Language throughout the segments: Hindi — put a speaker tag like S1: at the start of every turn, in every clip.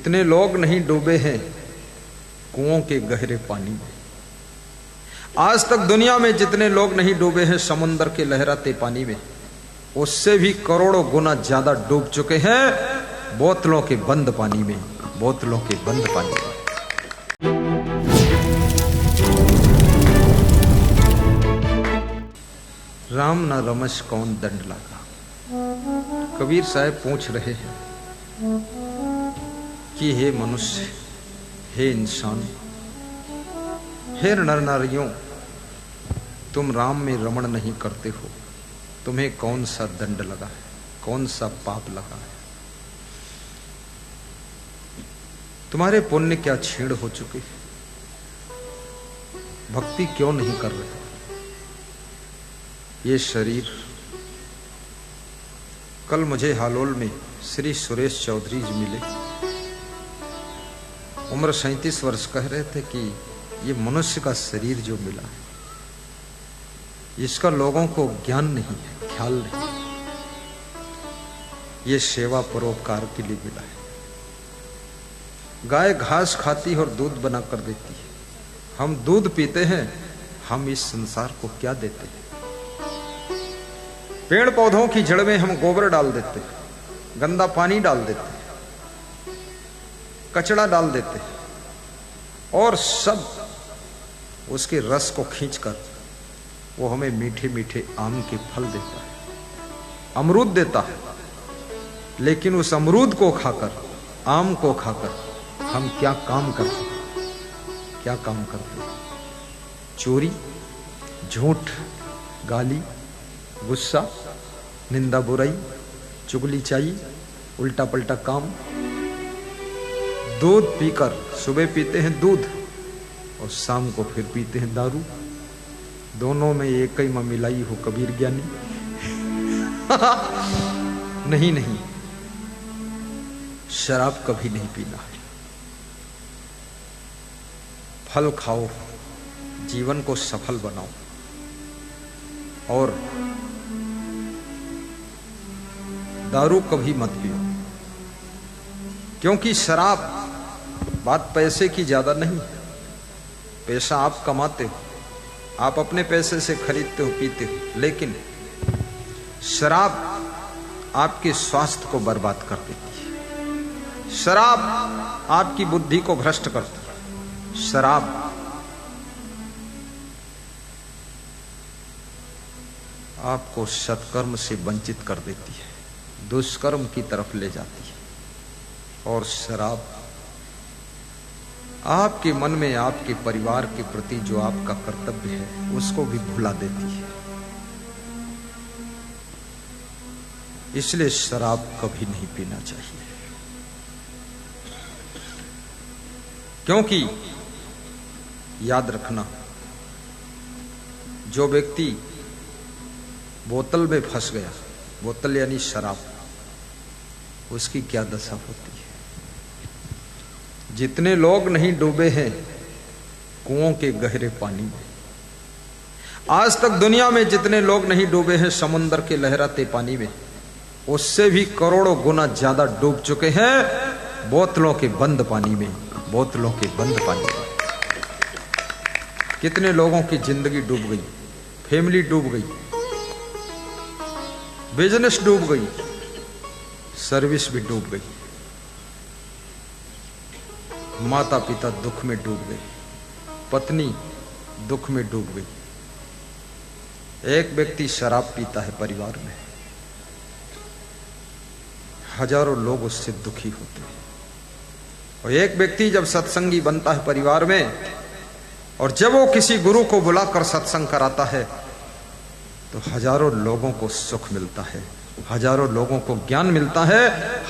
S1: इतने लोग नहीं डूबे हैं कुओं के गहरे पानी में। आज तक दुनिया में जितने लोग नहीं डूबे हैं समुद्र के लहराते पानी में, उससे भी करोड़ों गुना ज्यादा डूब चुके हैं बोतलों के बंद पानी में, बोतलों के बंद पानी में। राम न रमस कौन दंड लागा। कबीर साहब पूछ रहे हैं कि हे मनुष्य, हे इंसान, हे नर नारियों, तुम राम में रमण नहीं करते हो, तुम्हें कौन सा दंड लगा है, कौन सा पाप लगा है? तुम्हारे पुण्य क्या छीण हो चुके हैं? भक्ति क्यों नहीं कर रहे? ये शरीर, कल मुझे हालोल में श्री सुरेश चौधरी जी मिले, उम्र 37 वर्ष, कह रहे थे कि ये मनुष्य का शरीर जो मिला है, इसका लोगों को ज्ञान नहीं है, ख्याल नहीं, ये सेवा परोपकार के लिए मिला है। गाय घास खाती और दूध बना कर देती है, हम दूध पीते हैं, हम इस संसार को क्या देते हैं? पेड़ पौधों की जड़ में हम गोबर डाल देते हैं, गंदा पानी डाल देते हैं, कचड़ा डाल देते हैं, और सब उसके रस को खींचकर वो हमें मीठे मीठे आम के फल देता है, अमरूद देता है। लेकिन उस अमरूद को खाकर, आम को खाकर हम क्या काम करते हैं? क्या काम करते हैं? चोरी, झूठ, गाली, गुस्सा, निंदा, बुराई, चुगली चाई, उल्टा पलटा काम। दूध पीकर, सुबह पीते हैं दूध और शाम को फिर पीते हैं दारू। दोनों में एक ही में मिलाई हो कबीर ज्ञानी। नहीं नहीं, शराब कभी नहीं पीना है। फल खाओ, जीवन को सफल बनाओ, और दारू कभी मत पियो। क्योंकि शराब, बात पैसे की ज्यादा नहीं है, पैसा आप कमाते हो, आप अपने पैसे से खरीदते हो, पीते हो, लेकिन शराब आपके स्वास्थ्य को बर्बाद कर देती है। शराब आपकी बुद्धि को भ्रष्ट करती है। शराब आपको सत्कर्म से वंचित कर देती है, दुष्कर्म की तरफ ले जाती है। और शराब आपके मन में आपके परिवार के प्रति जो आपका कर्तव्य है उसको भी भुला देती है। इसलिए शराब कभी नहीं पीना चाहिए। क्योंकि याद रखना, जो व्यक्ति बोतल में फंस गया, बोतल यानी शराब, उसकी क्या दशा होती है? जितने लोग नहीं डूबे हैं कुओं के गहरे पानी में। आज तक दुनिया में जितने लोग नहीं डूबे हैं समुद्र के लहराते पानी में, उससे भी करोड़ों गुना ज्यादा डूब चुके हैं बोतलों के बंद पानी में, बोतलों के बंद पानी में। कितने लोगों की जिंदगी डूब गई, फैमिली डूब गई, बिजनेस डूब गई, सर्विस भी डूब गई, माता पिता दुख में डूब गए, पत्नी दुख में डूब गई। एक व्यक्ति शराब पीता है परिवार में, हजारों लोग उससे दुखी होते हैं। और एक व्यक्ति जब सत्संगी बनता है परिवार में, और जब वो किसी गुरु को बुलाकर सत्संग कराता है, तो हजारों लोगों को सुख मिलता है, हजारों लोगों को ज्ञान मिलता है,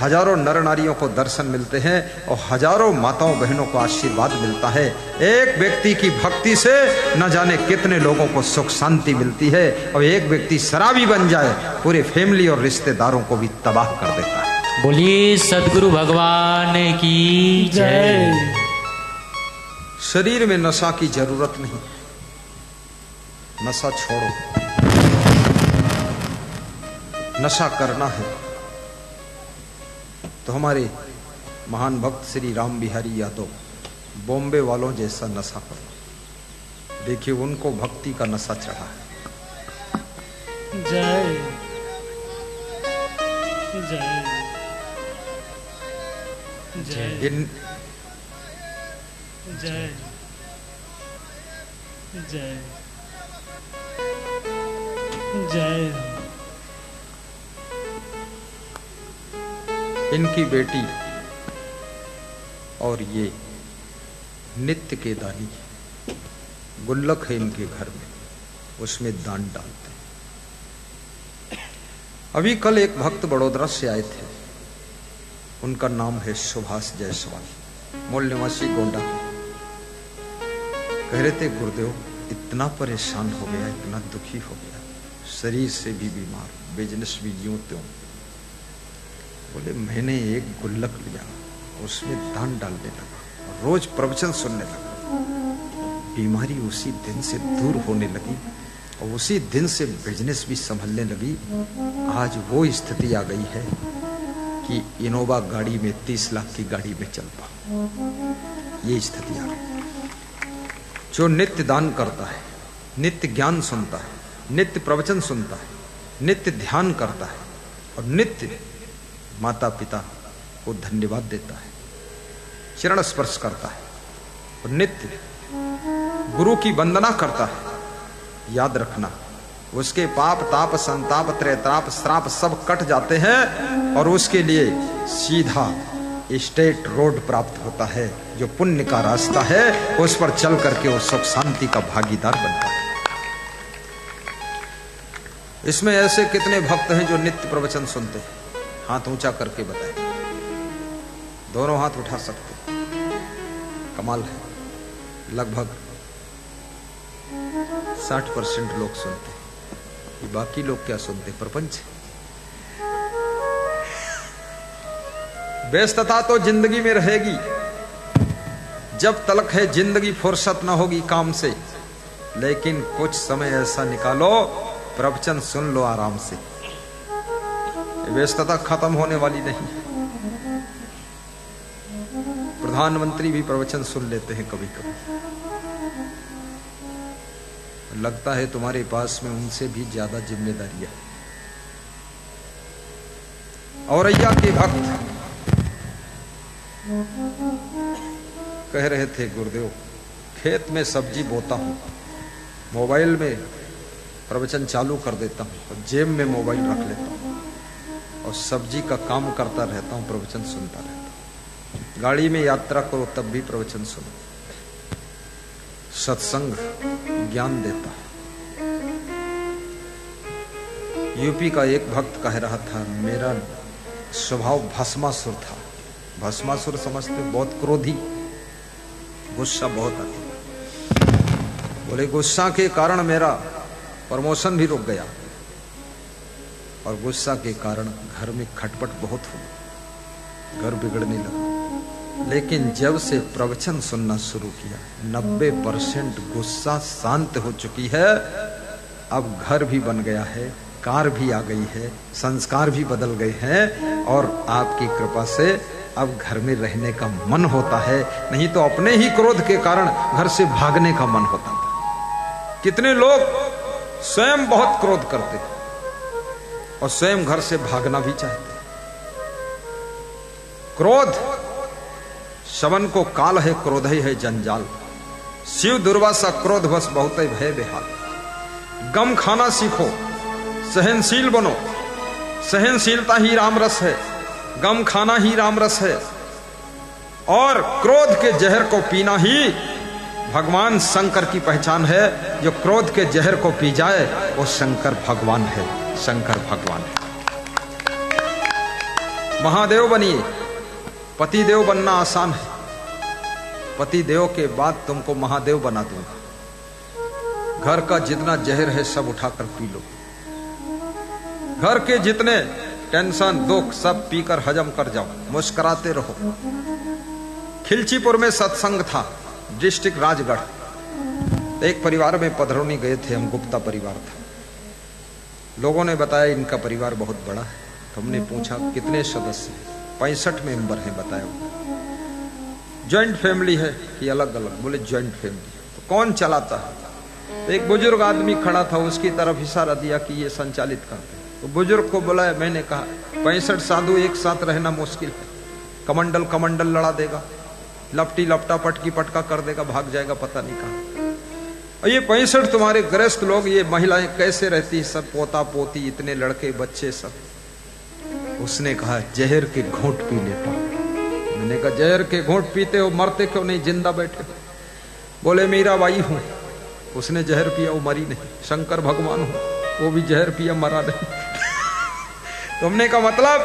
S1: हजारों नर नारियों को दर्शन मिलते हैं, और हजारों माताओं बहनों को आशीर्वाद मिलता है। एक व्यक्ति की भक्ति से न जाने कितने लोगों को सुख शांति मिलती है। और एक व्यक्ति शराबी बन जाए, पूरे फैमिली और रिश्तेदारों को भी तबाह कर देता है।
S2: बोलिए सद्गुरु भगवान की जय।
S1: शरीर में नशा की जरूरत नहीं, नशा छोड़ो। नशा करना है तो हमारे महान भक्त श्री राम बिहारी यादव बॉम्बे वालों जैसा नशा पर, देखिए उनको भक्ति का नशा चढ़ा है।
S2: जय जय जय
S1: इन
S2: जय जय जय।
S1: इनकी बेटी और ये नित्य के दानी, गुल्लक है इनके घर में, उसमें दान डालते हैं। अभी कल एक भक्त बड़ोदरा से आए थे, उनका नाम है सुभाष जायसवाल, मूल निवासी गोंडा। कह रहे थे गुरुदेव इतना परेशान हो गया, इतना दुखी हो गया, शरीर से भी बीमार, बिजनेस भी यूं त्यों। बोले मैंने एक गुल्लक लिया, उसमें दान डालने लगा, रोज प्रवचन सुनने लगा, बीमारी उसी दिन से दूर होने लगी और उसी दिन से बिजनेस भी संभलने लगी। आज वो स्थिति आ गई है कि इनोवा गाड़ी में 30 लाख की गाड़ी में चल पाऊं, ये स्थिति आ गई। जो नित्य दान करता है, नित्य ज्ञान सुनता है, नित्य प्रवचन सुनता है, नित्य ध्यान करता है और नित्य माता पिता को धन्यवाद देता है, चरण स्पर्श करता है और नित्य गुरु की वंदना करता है, याद रखना उसके पाप ताप संताप त्रैताप श्राप सब कट जाते हैं और उसके लिए सीधा स्टेट रोड प्राप्त होता है, जो पुण्य का रास्ता है उस पर चल करके वो सुख शांति का भागीदार बनता है। इसमें ऐसे कितने भक्त हैं जो नित्य प्रवचन सुनते हैं? हाथ ऊंचा करके बताए, दोनों हाथ उठा सकते। कमाल है, लगभग 60% लोग सुनते हैं। ये बाकी लोग क्या सुनते? प्रपंच। व्यस्तता तो जिंदगी में रहेगी, जब तलक है जिंदगी फुर्सत ना होगी काम से, लेकिन कुछ समय ऐसा निकालो प्रवचन सुन लो आराम से। व्यस्तता खत्म होने वाली नहीं। प्रधानमंत्री भी प्रवचन सुन लेते हैं कभी कभी, लगता है तुम्हारे पास में उनसे भी ज्यादा जिम्मेदारियां। औरैया के भक्त कह रहे थे गुरुदेव खेत में सब्जी बोता हूं, मोबाइल में प्रवचन चालू कर देता हूं और जेब में मोबाइल रख लेता हूं और सब्जी का काम करता रहता हूं, प्रवचन सुनता रहता हूं। गाड़ी में यात्रा करो तब भी प्रवचन सुनो। सत्संग ज्ञान देता है। यूपी का एक भक्त कह रहा था मेरा स्वभाव भस्मासुर था। भस्मासुर समझते, बहुत क्रोधी, गुस्सा बहुत आता। बोले गुस्सा के कारण मेरा प्रमोशन भी रुक गया और गुस्सा के कारण घर में खटपट बहुत हुई, घर बिगड़ने लगा। लेकिन जब से प्रवचन सुनना शुरू किया 90% गुस्सा शांत हो चुकी है। अब घर भी बन गया है, कार भी आ गई है, संस्कार भी बदल गए हैं और आपकी कृपा से अब घर में रहने का मन होता है। नहीं तो अपने ही क्रोध के कारण घर से भागने का मन होता था। कितने लोग स्वयं बहुत क्रोध करते और स्वयं घर से भागना भी चाहते। क्रोध शवन को काल है, क्रोध ही है जंजाल। शिव दुर्वासा क्रोध बस बहुत भय बेहाल। गम खाना सीखो, सहनशील बनो, सहनशीलता ही राम रस है, गम खाना ही राम रस है और क्रोध के जहर को पीना ही भगवान शंकर की पहचान है। जो क्रोध के जहर को पी जाए वो शंकर भगवान है, शंकर भगवान है। महादेव बनिए, पतिदेव बनना आसान है, पतिदेव के बाद तुमको महादेव बना दूंगा। घर का जितना जहर है सब उठाकर पी लो, घर के जितने टेंशन दुख सब पीकर हजम कर जाओ, मुस्कुराते रहो। खिलचीपुर में सत्संग था, डिस्ट्रिक्ट राजगढ़। एक परिवार में पधरौनी गए थे हम, गुप्ता परिवार था। लोगों ने बताया इनका परिवार बहुत बड़ा है। हमने पूछा कितने सदस्य? 65 मेंबर हैं बताया। ज्वाइंट फैमिली है कि अलग अलग? बोले ज्वाइंट फैमिली। तो कौन चलाता है? तो एक बुजुर्ग आदमी खड़ा था, उसकी तरफ इशारा दिया कि ये संचालित करते हैं। तो बुजुर्ग को बुलाया, मैंने कहा 65 साधु एक साथ रहना मुश्किल है, कमंडल कमंडल लड़ा देगा, लपटी लपटा पटकी पटका कर देगा, भाग जाएगा पता नहीं कहां। और ये 65 तुम्हारे गृहस्थ लोग, ये महिलाएं कैसे रहती, सब पोता पोती, इतने लड़के बच्चे सब। उसने कहा जहर के घूंट पी लेता हूं। मैंने कहा जहर के घूंट पीते हो, मरते क्यों नहीं, जिंदा बैठे? बोले मीराबाई हूं। उसने जहर पिया, वो मरी नहीं। शंकर भगवान हूं, वो भी जहर पिया, मरा नहीं। तुमने का मतलब?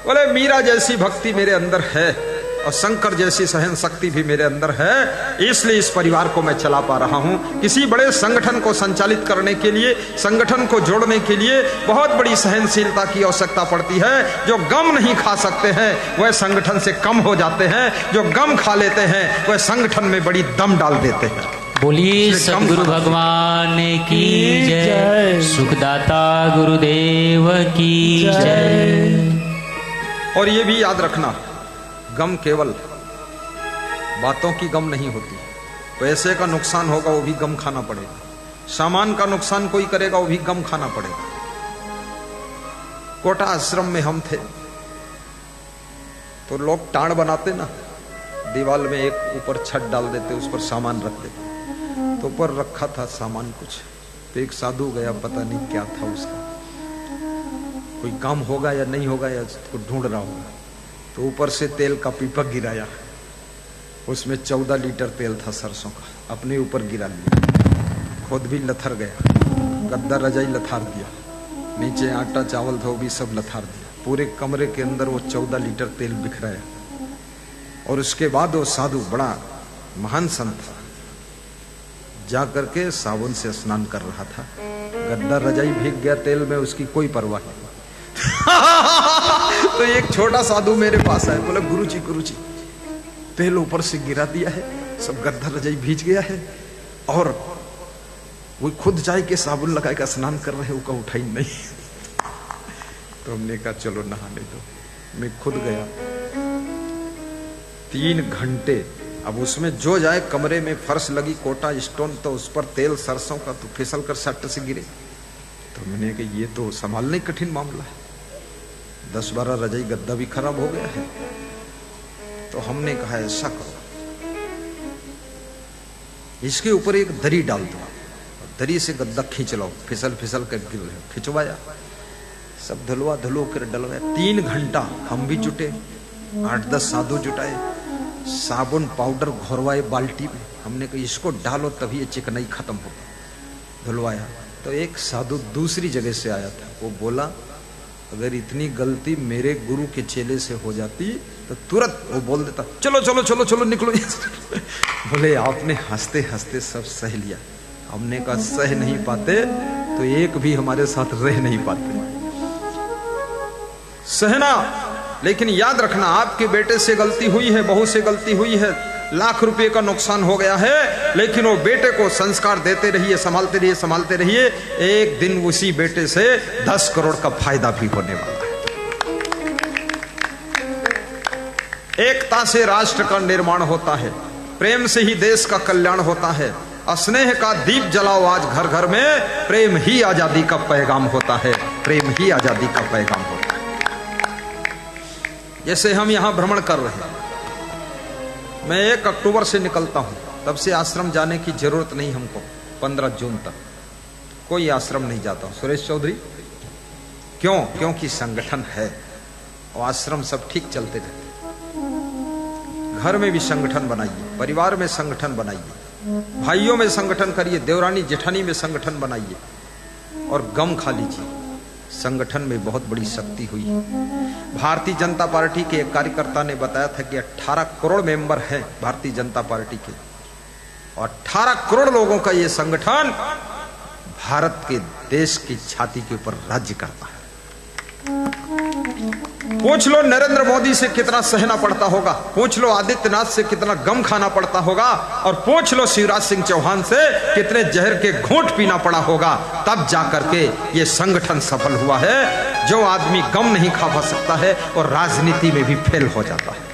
S1: बोले मीरा जैसी भक्ति मेरे अंदर है और शंकर जैसी सहन शक्ति भी मेरे अंदर है, इसलिए इस परिवार को मैं चला पा रहा हूं। किसी बड़े संगठन को संचालित करने के लिए, संगठन को जोड़ने के लिए बहुत बड़ी सहनशीलता की आवश्यकता पड़ती है। जो गम नहीं खा सकते हैं वह संगठन से कम हो जाते हैं, जो गम खा लेते हैं वह संगठन में बड़ी दम डाल देते हैं।
S3: बोलिए सद्गुरु भगवान की जय, सुखदाता गुरुदेव की जय।
S1: और ये भी याद रखना, गम केवल बातों की गम नहीं होती। पैसे का नुकसान होगा वो भी गम खाना पड़ेगा, सामान का नुकसान कोई करेगा वो भी गम खाना पड़ेगा। कोटा आश्रम में हम थे तो लोग टाण बनाते ना, दीवार में एक ऊपर छत डाल देते, उस पर सामान रख देते। तो ऊपर रखा था सामान कुछ, तो एक साधु गया, पता नहीं क्या था उसका, कोई काम होगा या नहीं होगा या उसको ढूंढ रहा होगा। तो ऊपर से तेल का पीपा गिराया, उसमें 14 लीटर तेल था सरसों का, अपने ऊपर गिरा लिया, खुद भी लथर गया, गद्दा रजाई लथार दिया, नीचे आटा चावल था वो भी सब लथार दिया, पूरे कमरे के अंदर वो 14 लीटर तेल बिखराया। और उसके बाद वो साधु बड़ा महान संत था, जा करके साबुन से स्नान कर रहा था, गद्दा रजाई भीग गया तेल में, उसकी कोई परवाह नहीं। तो एक छोटा साधु मेरे पास आया, बोला गुरुजी तेल ऊपर से गिरा दिया है, सब गद्दा रजाई भीज गया है, और वो खुद जाए के साबुन लगा के स्नान कर रहे हैं, वो उठाई नहीं। तो हमने कहा चलो नहाने दो। मैं खुद गया, 3 घंटे। अब उसमें जो जाए, कमरे में फर्श लगी कोटा स्टोन, तो उस पर तेल सरसों का, तो फिसल कर सट से गिरे। तो मैंने कहा ये तो संभालने कठिन मामला है, 10-12 रजाई गद्दा भी खराब हो गया है। तो हमने कहा ऐसा करो, इसके ऊपर एक दरी डाल दो, दरी से गद्दा खींच लो, फिसल फिसल कर खिंचवाया, सब धुलवा धुलो कर डलवाया। 3 घंटा हम भी जुटे, 8-10 साधु जुटाए, साबुन पाउडर घोरवाए बाल्टी में। हमने कहा इसको डालो तभी ये चिकनाई खत्म होगा। धुलवाया तो एक साधु दूसरी जगह से आया था, वो बोला अगर इतनी गलती मेरे गुरु के चेले से हो जाती तो तुरंत वो बोल देता चलो चलो चलो चलो निकलो। बोले आपने हंसते हंसते सब सह लिया। हमने कहा सह नहीं पाते तो एक भी हमारे साथ रह नहीं पाते। सहना, लेकिन याद रखना आपके बेटे से गलती हुई है, बहू से गलती हुई है, लाख रुपए का नुकसान हो गया है, लेकिन वो बेटे को संस्कार देते रहिए, संभालते रहिए, संभालते रहिए। एक दिन उसी बेटे से 10 करोड़ का फायदा भी होने वाला है। एकता से राष्ट्र का निर्माण होता है, प्रेम से ही देश का कल्याण होता है। स्नेह का दीप जलाओ आज घर घर में, प्रेम ही आजादी का पैगाम होता है, प्रेम ही आजादी का पैगाम होता है। जैसे हम यहां भ्रमण कर रहे हैं, मैं 1 अक्टूबर से निकलता हूं, तब से आश्रम जाने की जरूरत नहीं हमको। 15 जून तक कोई आश्रम नहीं जाता हूं। सुरेश चौधरी क्यों? क्योंकि संगठन है और आश्रम सब ठीक चलते रहते। घर में भी संगठन बनाइए, परिवार में संगठन बनाइए, भाइयों में संगठन करिए, देवरानी जेठानी में संगठन बनाइए और गम खा लीजिए। संगठन में बहुत बड़ी शक्ति हुई है। भारतीय जनता पार्टी के एक कार्यकर्ता ने बताया था कि 18 करोड़ मेंबर हैं भारतीय जनता पार्टी के, और 18 करोड़ लोगों का ये संगठन भारत के देश की छाती के ऊपर राज्य करता है। पूछ लो नरेंद्र मोदी से कितना सहना पड़ता होगा, पूछ लो आदित्यनाथ से कितना गम खाना पड़ता होगा, और पूछ लो शिवराज सिंह चौहान से कितने जहर के घूंट पीना पड़ा होगा, तब जाकर के ये संगठन सफल हुआ है। जो आदमी गम नहीं खा सकता है और राजनीति में भी फेल हो जाता है।